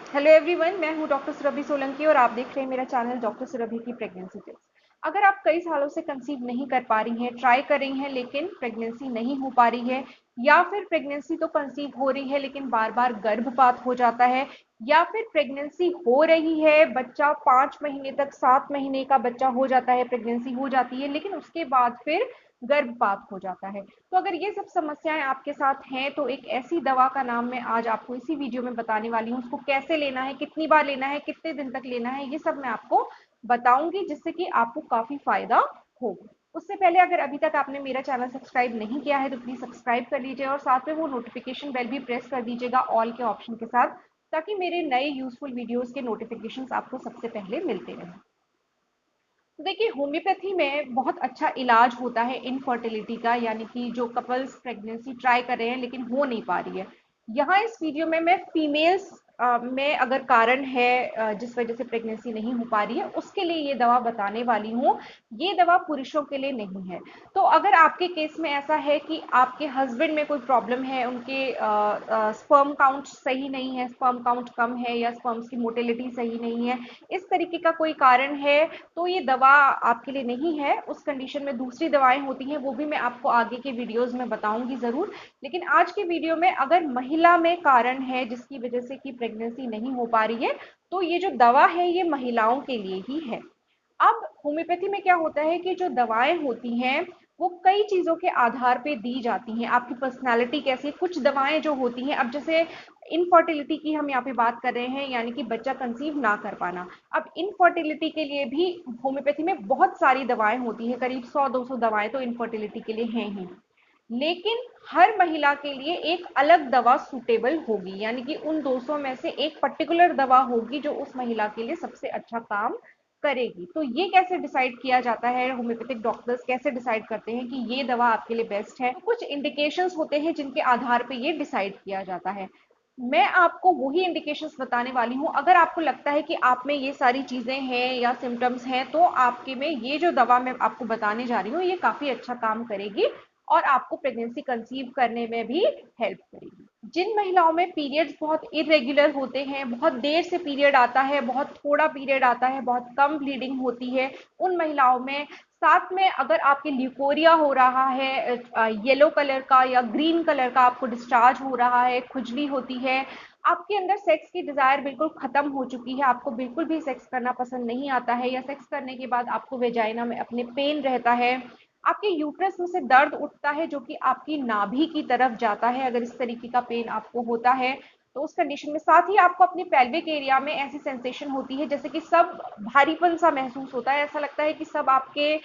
Hello everyone, मैं हूं doctor Surabhi Solanki और आप देख रहे हैं मेरा चैनल डॉक्टर सुरभि की प्रेगनेंसी टिप्स। अगर आप कई सालों से कंसीव नहीं कर पा रही हैं, ट्राई कर रही हैं लेकिन प्रेगनेंसी नहीं हो पा रही है, या फिर प्रेगनेंसी तो कंसीव हो रही है लेकिन बार बार गर्भपात हो जाता है, या फिर प्रेगनेंसी हो रही है, बच्चा 5 महीने तक 7 महीने का बच्चा हो जाता है, प्रेगनेंसी हो जाती है लेकिन उसके बाद फिर गर्भपात हो जाता है। तो अगर ये सब समस्याएं आपके साथ हैं तो एक ऐसी दवा का नाम मैं आज आपको इसी वीडियो में बताने वाली हूँ। उसको कैसे लेना है, कितनी बार लेना है, कितने दिन तक लेना है, ये सब मैं आपको बताऊंगी, जिससे कि आपको काफी फायदा हो। उससे पहले अगर अभी तक आपने मेरा चैनल सब्सक्राइब नहीं किया है तो प्लीज सब्सक्राइब कर लीजिए और साथ में वो नोटिफिकेशन बेल भी प्रेस कर दीजिएगा ऑल के ऑप्शन के साथ, ताकि मेरे नए यूजफुल वीडियोस के नोटिफिकेशंस आपको सबसे पहले मिलते रहें। तो देखिए, होम्योपैथी में बहुत अच्छा इलाज होता है इनफर्टिलिटी का, यानी कि जो कपल्स प्रेगनेंसी ट्राई कर रहे हैं लेकिन हो नहीं पा रही है। यहाँ इस वीडियो में मैं फीमेल्स में अगर कारण है जिस वजह से प्रेगनेंसी नहीं हो पा रही है, उसके लिए ये दवा बताने वाली हूँ। ये दवा पुरुषों के लिए नहीं है। तो अगर आपके केस में ऐसा है कि आपके हस्बैंड में कोई प्रॉब्लम है, उनके स्पर्म काउंट सही नहीं है, स्पर्म काउंट कम है, या स्पर्म्स की मोटिलिटी सही नहीं है, इस तरीके का कोई कारण है, तो ये दवा आपके लिए नहीं है। उस कंडीशन में दूसरी दवाएं होती हैं, वो भी मैं आपको आगे के वीडियोस में बताऊंगी ज़रूर। लेकिन आज के वीडियो में अगर महिला में कारण है जिसकी वजह से कि प्रेगनेंसी नहीं हो पा रही है, तो ये जो दवा है ये महिलाओं के लिए ही है। अब होम्योपैथी में क्या होता है कि जो दवाएं होती हैं वो कई चीजों के आधार पे दी जाती हैं। आपकी पर्सनालिटी कैसी है, कुछ दवाएं जो होती हैं, अब जैसे इनफर्टिलिटी की हम यहाँ पे बात कर रहे हैं, यानी कि बच्चा कंसीव ना कर पाना। अब इनफर्टिलिटी के लिए भी होम्योपैथी में बहुत सारी दवाएं होती हैं, करीब 100-200 दवाएं तो इनफर्टिलिटी के लिए हैं ही। लेकिन हर महिला के लिए एक अलग दवा सूटेबल होगी, यानी कि उन 200 में से एक पर्टिकुलर दवा होगी जो उस महिला के लिए सबसे अच्छा काम करेगी। तो ये कैसे डिसाइड किया जाता है, होम्योपैथिक डॉक्टर्स कैसे डिसाइड करते हैं कि ये दवा आपके लिए बेस्ट है? कुछ इंडिकेशंस होते हैं जिनके आधार पे ये डिसाइड किया जाता है। मैं आपको वही इंडिकेशंस बताने वाली हूँ। अगर आपको लगता है कि आप में ये सारी चीजें हैं या सिम्टम्स हैं, तो आपके में ये जो दवा मैं आपको बताने जा रही हूँ ये काफी अच्छा काम करेगी और आपको प्रेगनेंसी कंसीव करने में भी हेल्प करेगी। जिन महिलाओं में पीरियड्स बहुत इरेगुलर होते हैं, बहुत देर से पीरियड आता है, बहुत थोड़ा पीरियड आता है, बहुत कम ब्लीडिंग होती है, उन महिलाओं में, साथ में अगर आपके ल्यूकोरिया हो रहा है, येलो कलर का या ग्रीन कलर का आपको डिस्चार्ज हो रहा है, खुजली होती है, आपके अंदर सेक्स की डिजायर बिल्कुल खत्म हो चुकी है, आपको बिल्कुल भी सेक्स करना पसंद नहीं आता है, या सेक्स करने के बाद आपको वेजाइना में अपने पेन रहता है, आपके यूट्रस में से दर्द उठता है जो कि आपकी नाभि की तरफ जाता है, अगर इस तरीके का पेन आपको होता है, तो उस कंडीशन में साथ ही आपको अपनी पेल्विक एरिया में ऐसी सेंसेशन होती है जैसे कि सब भारीपन सा महसूस होता है, ऐसा लगता है कि सब आपके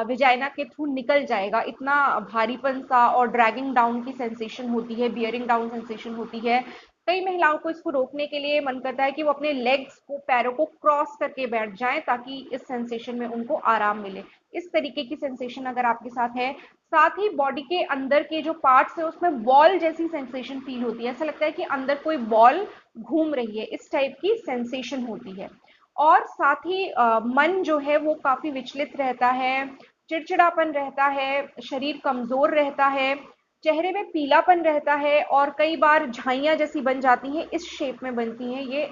विजाइना के थ्रू निकल जाएगा, इतना भारीपन सा और ड्रैगिंग डाउन की सेंसेशन होती है, बियरिंग डाउन सेंसेशन होती है। कई महिलाओं को इसको रोकने के लिए मन करता है कि वो अपने लेग्स को, पैरों को क्रॉस करके बैठ जाएं ताकि इस सेंसेशन में उनको आराम मिले। इस तरीके की सेंसेशन अगर आपके साथ है, साथ ही बॉडी के अंदर के जो पार्ट्स है उसमें बॉल जैसी सेंसेशन फील होती है, ऐसा लगता है कि अंदर कोई बॉल घूम रही है, इस टाइप की सेंसेशन होती है। और साथ ही मन जो है वो काफी विचलित रहता है, चिड़चिड़ापन रहता है, शरीर कमजोर रहता है, चेहरे में पीलापन रहता है, और कई बार झाइयां जैसी बन जाती हैं, इस शेप में बनती हैं ये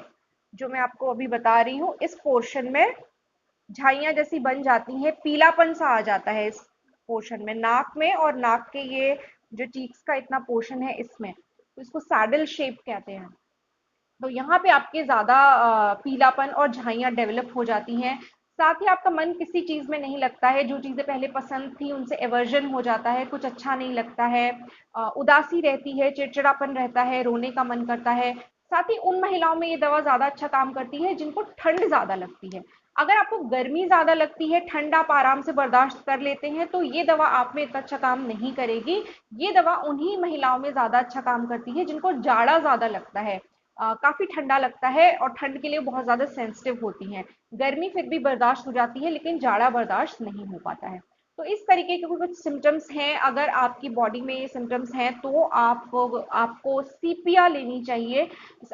जो मैं आपको अभी बता रही हूँ, इस पोर्शन में झाइयां जैसी बन जाती हैं, पीलापन सा आ जाता है इस पोर्शन में, नाक में, और नाक के ये जो चीक्स का इतना पोर्शन है इसमें, तो इसको सैडल शेप कहते हैं। तो यहाँ पे आपके ज्यादा पीलापन और झाइयां डेवलप हो जाती हैं। साथ ही आपका मन किसी चीज में नहीं लगता है, जो चीजें पहले पसंद थी उनसे एवर्जन हो जाता है, कुछ अच्छा नहीं लगता है, उदासी रहती है, चिड़चिड़ापन रहता है, रोने का मन करता है। साथ ही उन महिलाओं में ये दवा ज्यादा अच्छा काम करती है जिनको ठंड ज्यादा लगती है। अगर आपको गर्मी ज्यादा लगती है, ठंड आप आराम से बर्दाश्त कर लेते हैं, तो ये दवा आप में इतना अच्छा काम नहीं करेगी। ये दवा उन्हीं महिलाओं में ज्यादा अच्छा काम करती है जिनको जाड़ा ज्यादा लगता है, काफी ठंडा लगता है और ठंड के लिए बहुत ज्यादा सेंसिटिव होती हैं। गर्मी फिर भी बर्दाश्त हो जाती है लेकिन जाड़ा बर्दाश्त नहीं हो पाता है। तो इस तरीके के कुछ सिम्टम्स हैं, अगर आपकी बॉडी में ये सिम्टम्स हैं तो आपको सीपिया लेनी चाहिए।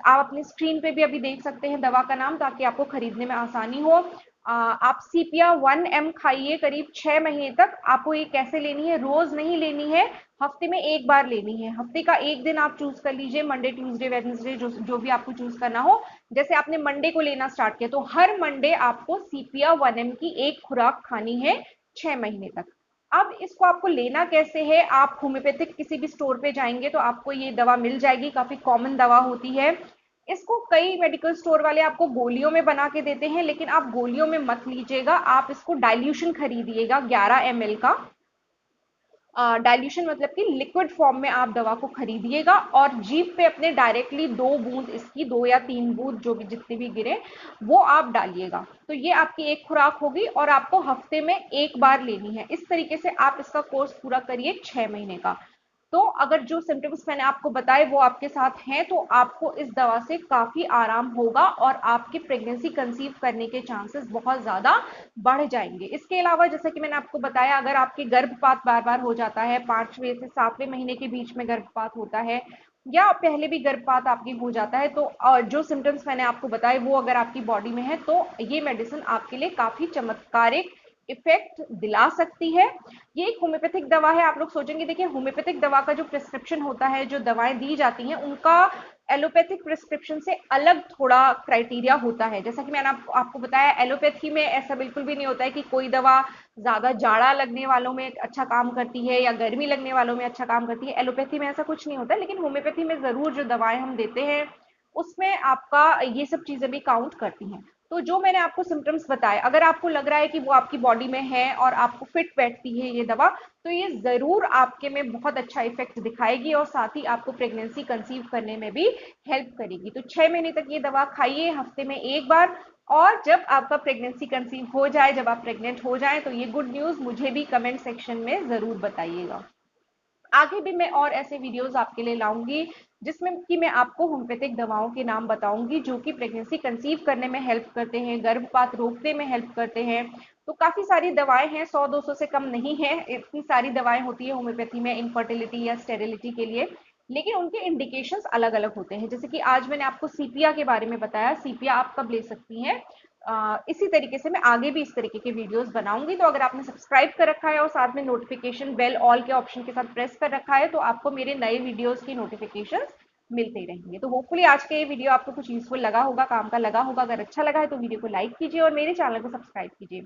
आप अपनी स्क्रीन पे भी अभी देख सकते हैं दवा का नाम, ताकि आपको खरीदने में आसानी हो। आप सीपिया 1 m खाइए करीब 6 महीने तक। आपको ये कैसे लेनी है, रोज नहीं लेनी है, हफ्ते में एक बार लेनी है। हफ्ते का एक दिन आप चूज कर लीजिए, मंडे ट्यूसडे वेडनेसडे जो भी आपको चूज करना हो। जैसे आपने मंडे को लेना स्टार्ट किया तो हर मंडे आपको सीपिया 1 ml की एक खुराक खानी है 6 महीने तक। अब इसको आपको लेना कैसे है, आप होम्योपैथिक किसी भी स्टोर पे जाएंगे तो आपको ये दवा मिल जाएगी, काफी कॉमन दवा होती है। इसको कई मेडिकल स्टोर वाले आपको गोलियों में बना के देते हैं, लेकिन आप गोलियों में मत लीजिएगा, आप इसको डाइल्यूशन खरीदिएगा 11 ml का। डाइल्यूशन मतलब कि लिक्विड फॉर्म में आप दवा को खरीदिएगा और जीभ पे अपने डायरेक्टली 2 बूंद इसकी, 2 या 3 बूंद जो भी जितने भी गिरे वो आप डालिएगा। तो ये आपकी एक खुराक होगी और आपको हफ्ते में एक बार लेनी है। इस तरीके से आप इसका कोर्स पूरा करिए 6 महीने का। तो अगर जो सिम्टम्स मैंने आपको बताए वो आपके साथ हैं तो आपको इस दवा से काफी आराम होगा और आपकी प्रेगनेंसी कंसीव करने के चांसेस बहुत ज्यादा बढ़ जाएंगे। इसके अलावा जैसा कि मैंने आपको बताया, अगर आपके गर्भपात बार बार हो जाता है, 5वें से 7वें महीने के बीच में गर्भपात होता है या पहले भी गर्भपात आपकी हो जाता है, तो जो सिम्टम्स मैंने आपको बताए वो अगर आपकी बॉडी में है तो ये मेडिसिन आपके लिए काफी चमत्कारिक इफेक्ट दिला सकती है। ये एक होम्योपैथिक दवा है। आप लोग सोचेंगे, देखिए होम्योपैथिक दवा का जो प्रिस्क्रिप्शन होता है, जो दवाएं दी जाती हैं, उनका एलोपैथिक प्रिस्क्रिप्शन से अलग थोड़ा क्राइटेरिया होता है। जैसा कि मैंने आपको बताया, एलोपैथी में ऐसा बिल्कुल भी नहीं होता है कि कोई दवा ज्यादा जाड़ा लगने वालों में अच्छा काम करती है या गर्मी लगने वालों में अच्छा काम करती है। एलोपैथी में ऐसा कुछ नहीं होता, लेकिन होम्योपैथी में जरूर जो दवाएं हम देते हैं उसमें आपका ये सब चीजें भी काउंट करती हैं। तो जो मैंने आपको सिम्टम्स बताए, अगर आपको लग रहा है कि वो आपकी बॉडी में है और आपको फिट बैठती है ये दवा, तो ये जरूर आपके में बहुत अच्छा इफेक्ट दिखाएगी और साथ ही आपको प्रेगनेंसी कंसीव करने में भी हेल्प करेगी। तो 6 महीने तक ये दवा खाइए, हफ्ते में एक बार। और जब आपका प्रेगनेंसी कंसीव हो जाए, जब आप प्रेग्नेंट हो जाए, तो ये गुड न्यूज मुझे भी कमेंट सेक्शन में जरूर बताइएगा। आगे भी मैं और ऐसे वीडियोस आपके लिए लाऊंगी जिसमें कि मैं आपको होम्योपैथिक दवाओं के नाम बताऊंगी जो कि प्रेगनेंसी कंसीव करने में हेल्प करते हैं, गर्भपात रोकने में हेल्प करते हैं। तो काफी सारी दवाएं हैं, 100-200 से कम नहीं है, इतनी सारी दवाएं होती है होम्योपैथी में इनफर्टिलिटी या स्टेरिलिटी के लिए। लेकिन उनके इंडिकेशंस अलग अलग होते हैं। जैसे कि आज मैंने आपको सीपिया के बारे में बताया, सीपिया आप कब ले सकती हैं। इसी तरीके से मैं आगे भी इस तरीके के वीडियोस बनाऊंगी। तो अगर आपने सब्सक्राइब कर रखा है और साथ में नोटिफिकेशन बेल ऑल के ऑप्शन के साथ प्रेस कर रखा है तो आपको मेरे नए वीडियोस की नोटिफिकेशन मिलते ही रहेंगे। तो होपफुली आज का ये वीडियो आपको कुछ यूजफुल लगा होगा, काम का लगा होगा। अगर अच्छा लगा है तो वीडियो को लाइक कीजिए और मेरे चैनल को सब्सक्राइब कीजिए।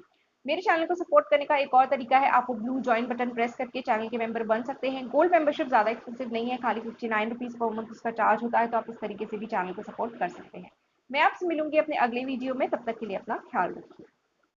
मेरे चैनल को सपोर्ट करने का एक और तरीका है, आप ब्लू ज्वाइन बटन प्रेस करके चैनल के मेंबर बन सकते हैं। गोल्ड मेंबरशिप ज्यादा एक्सपेंसिव नहीं है, खाली 59 रुपीज पर मंथ उसका चार्ज होता है। तो आप इस तरीके से भी चैनल को सपोर्ट कर सकते हैं। मैं आपसे मिलूंगी अपने अगले वीडियो में, तब तक के लिए अपना ख्याल रखिए।